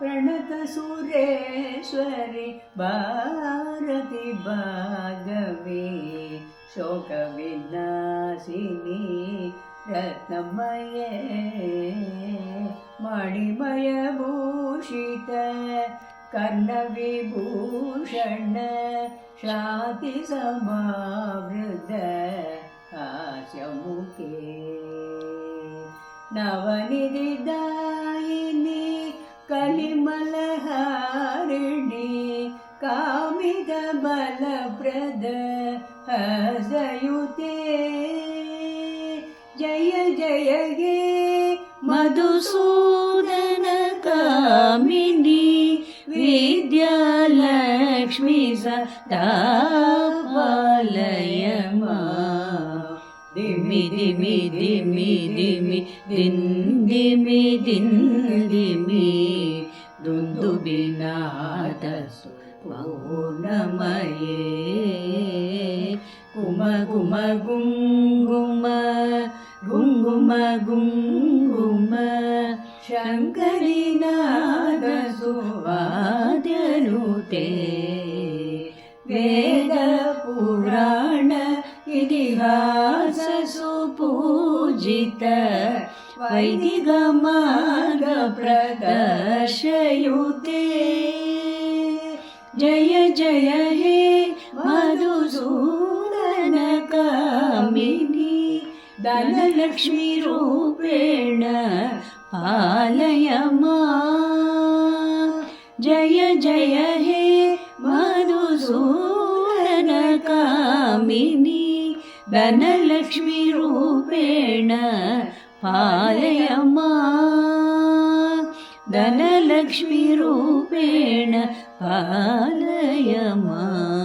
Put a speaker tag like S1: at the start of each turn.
S1: प्रणतसुरेश्वरि भारति भागवे शोकविनाशिनी रत्नमये मणिमयभूषित कर्णविभूषण शान्तिसमावृत हास्यमुखे नवनिधिदायिनी कलिमलहारिणी कामितबलप्रद हसयुते जय जय हे मधुसूदन कामिनी विद्यालक्ष्मी सदा पालय मां दिमि दिमि दिमि दिमि दिमि दिमि दुन्दुभिनाद पौर्णमये कुम कुम गुङ्गुम गुङ्गुम गुङ्गुम शङ्करीनाद सुवाद्यनुते वेद पुराण इतिहास सुपूजित वैदिक मार्ग प्रदर्शयुते जय जय हे मधुसूदन कामिनी धनलक्ष्मी रूपेण पालय मां जय जय हे मधुसूदन कामिनी धनलक्ष्मी रूपेण पालय मां धनलक्ष्मी रूपेण पालय मां।